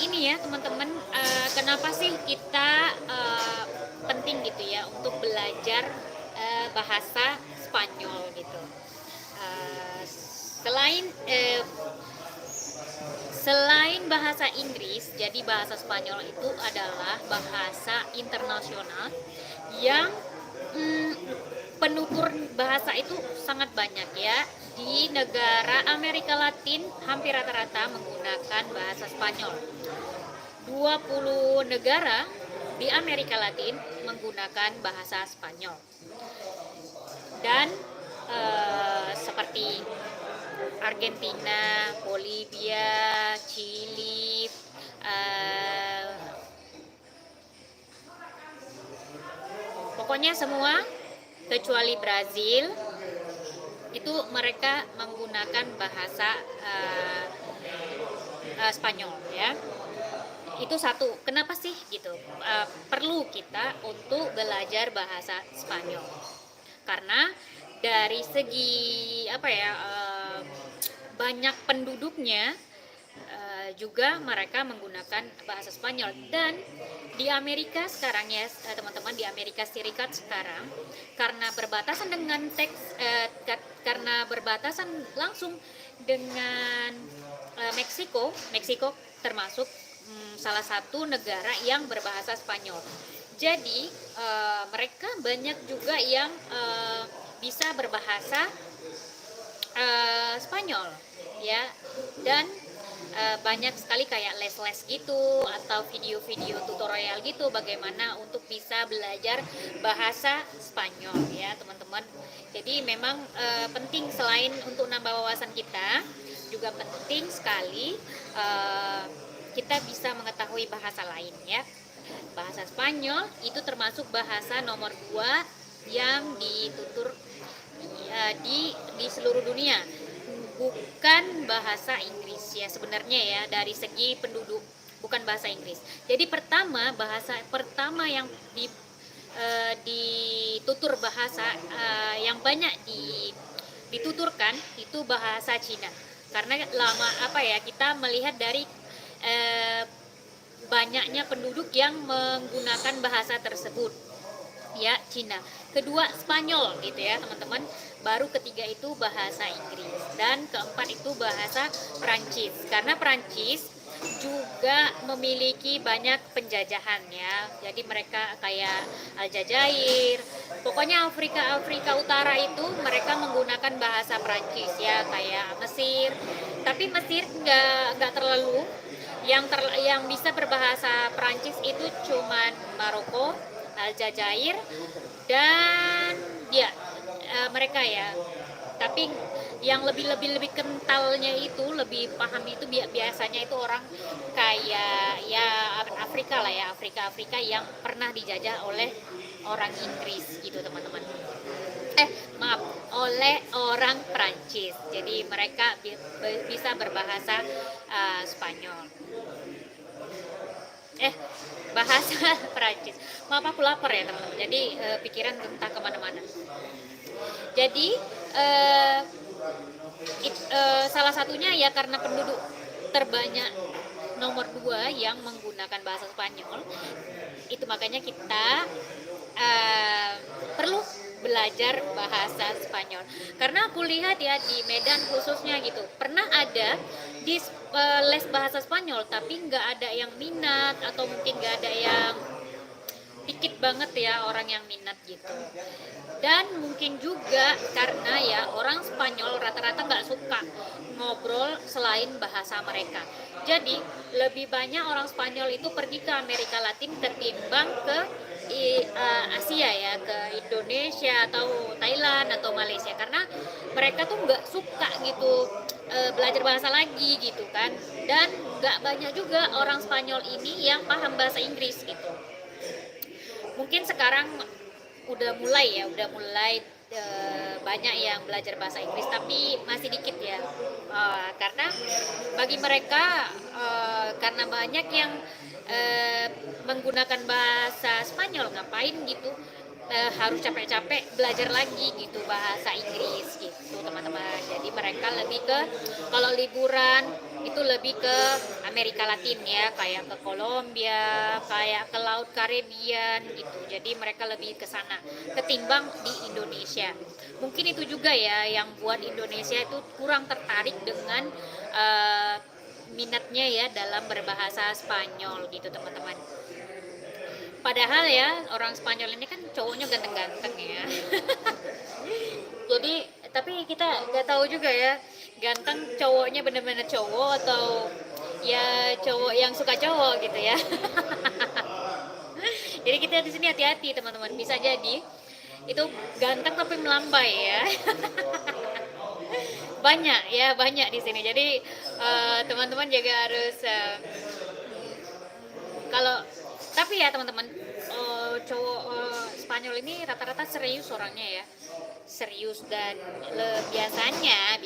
ini ya teman-teman, kenapa sih kita penting gitu ya untuk belajar bahasa Spanyol gitu. Eh, selain eh, Selain bahasa Inggris, jadi bahasa Spanyol itu adalah bahasa internasional yang mm, penutur bahasa itu sangat banyak ya. Di negara Amerika Latin hampir rata-rata menggunakan bahasa Spanyol. 20 negara di Amerika Latin menggunakan bahasa Spanyol. Dan seperti Argentina, Bolivia, Chili, eh, pokoknya semua kecuali Brazil itu mereka menggunakan bahasa Spanyol ya. Itu satu, kenapa sih gitu perlu kita untuk belajar bahasa Spanyol, karena dari segi apa ya, banyak penduduknya, juga mereka menggunakan bahasa Spanyol. Dan di Amerika sekarang ya teman-teman, di Amerika Serikat sekarang, karena berbatasan dengan karena berbatasan langsung dengan Meksiko. Meksiko termasuk salah satu negara yang berbahasa Spanyol. Jadi mereka banyak juga yang bisa berbahasa Spanyol ya. Dan banyak sekali kayak les-les gitu atau video-video tutorial gitu bagaimana untuk bisa belajar bahasa Spanyol ya teman-teman. Jadi memang penting, selain untuk nambah wawasan kita, juga penting sekali kita bisa mengetahui bahasa lain ya. Bahasa Spanyol itu termasuk bahasa nomor 2 yang ditutur di seluruh dunia, bukan bahasa Inggris ya sebenarnya ya, dari segi penduduk bukan bahasa Inggris. Jadi bahasa pertama yang ditutur bahasa yang banyak dituturkan itu bahasa Cina, karena lama apa ya, kita melihat dari banyaknya penduduk yang menggunakan bahasa tersebut ya, Cina. Kedua Spanyol gitu ya teman-teman. Baru ketiga itu bahasa Inggris, dan keempat itu bahasa Prancis, karena Prancis juga memiliki banyak penjajahan ya. Jadi mereka kayak Aljazair, pokoknya Afrika Utara itu mereka menggunakan bahasa Prancis ya, kayak Mesir. Tapi Mesir nggak terlalu, yang bisa berbahasa Prancis itu cuman Maroko, Aljazair, dan ya mereka ya. Tapi yang lebih kentalnya itu, lebih paham itu biasanya itu orang kayak ya Afrika lah ya, Afrika yang pernah dijajah oleh orang Inggris gitu teman-teman. Maaf, oleh orang Prancis. Jadi mereka bisa berbahasa Spanyol. Bahasa Prancis. Maaf, aku lapar ya teman-teman. Jadi pikiran entah kemana-mana. Jadi salah satunya ya karena penduduk terbanyak nomor 2 yang menggunakan bahasa Spanyol, itu makanya kita perlu belajar bahasa Spanyol. Karena aku lihat ya di Medan khususnya gitu, pernah ada di les bahasa Spanyol, tapi nggak ada yang minat, atau mungkin nggak ada yang, dikit banget ya orang yang minat gitu. Dan mungkin juga karena ya orang Spanyol rata-rata nggak suka ngobrol selain bahasa mereka. Jadi lebih banyak orang Spanyol itu pergi ke Amerika Latin ketimbang ke Asia ya, ke Indonesia atau Thailand atau Malaysia, karena mereka tuh nggak suka gitu belajar bahasa lagi gitu kan. Dan nggak banyak juga orang Spanyol ini yang paham bahasa Inggris gitu. Mungkin sekarang udah mulai banyak yang belajar bahasa Inggris, tapi masih dikit ya. Karena bagi mereka karena banyak yang menggunakan bahasa Spanyol, ngapain gitu harus capek-capek belajar lagi gitu bahasa Inggris gitu teman-teman. Jadi mereka lebih ke, kalau liburan itu lebih ke Amerika Latin ya, kayak ke Kolombia, kayak ke Laut Karibia gitu. Jadi mereka lebih ke sana ketimbang di Indonesia. Mungkin itu juga ya yang buat Indonesia itu kurang tertarik dengan minatnya ya dalam berbahasa Spanyol gitu teman-teman. Padahal ya orang Spanyol ini kan cowoknya ganteng-ganteng ya. Jadi tapi kita nggak tahu juga ya ganteng cowoknya bener-bener cowok atau ya cowok yang suka cowok gitu ya. Jadi kita di sini hati-hati teman-teman, bisa jadi itu ganteng tapi melambai ya. Banyak ya, banyak di sini. Jadi teman-teman juga harus kalau tapi ya teman-teman, cowok Spanyol ini rata-rata serius orangnya ya, serius dan biasanya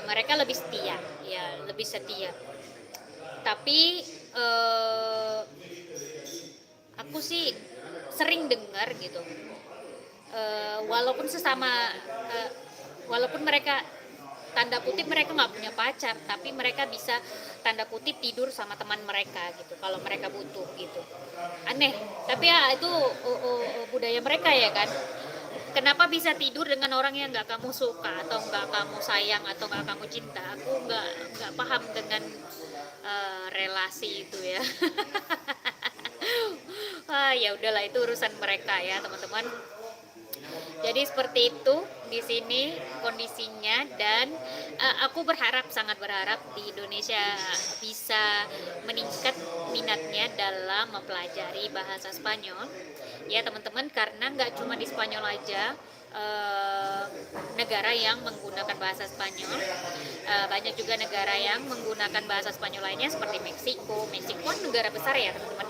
mereka lebih setia ya, lebih setia. Tapi aku sih sering dengar gitu, walaupun sesama walaupun mereka tanda kutip mereka nggak punya pacar, tapi mereka bisa tanda kutip tidur sama teman mereka gitu kalau mereka butuh gitu. Aneh, tapi ya itu budaya mereka ya kan. Kenapa bisa tidur dengan orang yang nggak kamu suka atau nggak kamu sayang atau nggak kamu cinta? Aku nggak paham dengan relasi itu ya. Ya udahlah, itu urusan mereka ya teman-teman. Jadi seperti itu di sini kondisinya, dan aku sangat berharap di Indonesia bisa meningkat minatnya dalam mempelajari bahasa Spanyol ya teman-teman, karena nggak cuma di Spanyol aja negara yang menggunakan bahasa Spanyol, banyak juga negara yang menggunakan bahasa Spanyol lainnya seperti Meksiko kan negara besar ya teman-teman.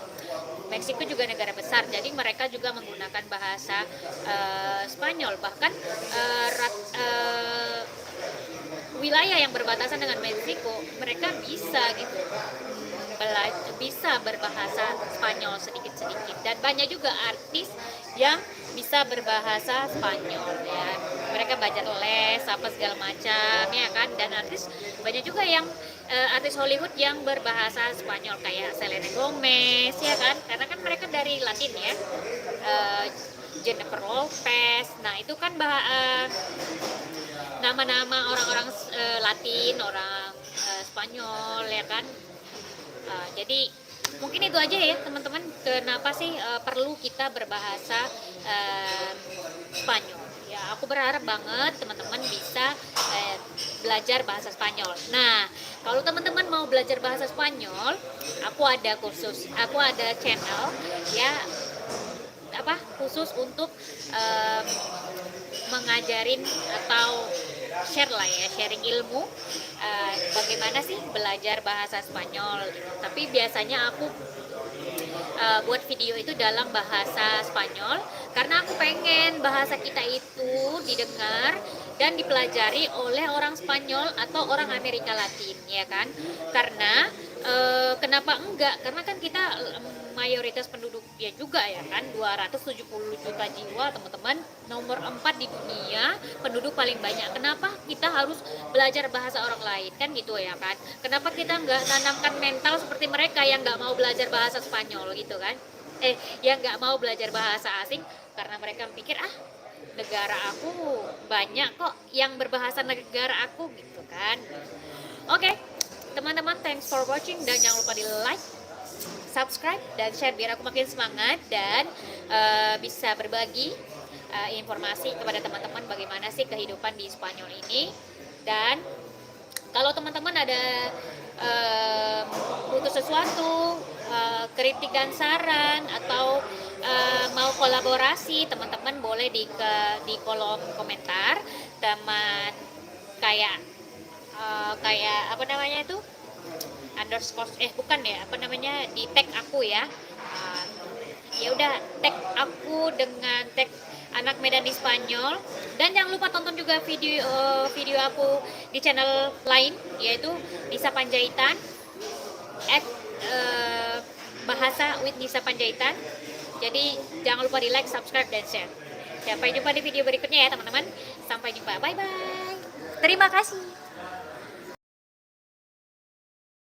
Meksiko juga negara besar, jadi mereka juga menggunakan bahasa Spanyol. Bahkan wilayah yang berbatasan dengan Meksiko, mereka bisa gitu bisa berbahasa Spanyol sedikit-sedikit, dan banyak juga artis yang bisa berbahasa Spanyol ya. Mereka belajar les apa segala macam ya kan, dan banyak juga yang artis Hollywood yang berbahasa Spanyol kayak Selena Gomez ya kan, karena kan mereka dari Latin ya. Jennifer Lopez, nah itu kan nama-nama orang-orang Latin, orang Spanyol ya kan. Jadi mungkin itu aja ya teman-teman, kenapa sih perlu kita berbahasa Spanyol ya. Aku berharap banget teman-teman bisa belajar bahasa Spanyol. Nah, kalau teman-teman mau belajar bahasa Spanyol, aku ada channel ya khusus untuk mengajarin atau sharing ilmu bagaimana sih belajar bahasa Spanyol gitu. Tapi biasanya aku buat video itu dalam bahasa Spanyol karena aku pengen bahasa kita itu didengar dan dipelajari oleh orang Spanyol atau orang Amerika Latin ya kan. Karena kenapa enggak? Karena kan kita mayoritas penduduknya juga ya kan, 270 juta jiwa teman-teman, nomor 4 di dunia, penduduk paling banyak. Kenapa kita harus belajar bahasa orang lain kan gitu ya kan? Kenapa kita nggak tanamkan mental seperti mereka yang nggak mau belajar bahasa Spanyol gitu kan? Yang nggak mau belajar bahasa asing karena mereka pikir negara aku banyak kok yang berbahasa negara aku gitu kan. Oke, teman-teman, thanks for watching, dan jangan lupa di like, subscribe, dan share biar aku makin semangat dan bisa berbagi informasi kepada teman-teman bagaimana sih kehidupan di Spanyol ini. Dan kalau teman-teman ada butuh sesuatu, kritik dan saran, atau mau kolaborasi, teman-teman boleh di kolom komentar. Teman kayak apa namanya itu, underscore bukan ya, apa namanya, di tag aku ya. Ya udah, tag aku dengan tag Anak Medan di Spanyol, dan jangan lupa tonton juga video aku di channel lain yaitu Nisa Panjaitan bahasa with Nisa Panjaitan. Jadi jangan lupa di like, subscribe, dan share. Sampai jumpa di video berikutnya ya teman-teman. Sampai jumpa, bye bye, terima kasih.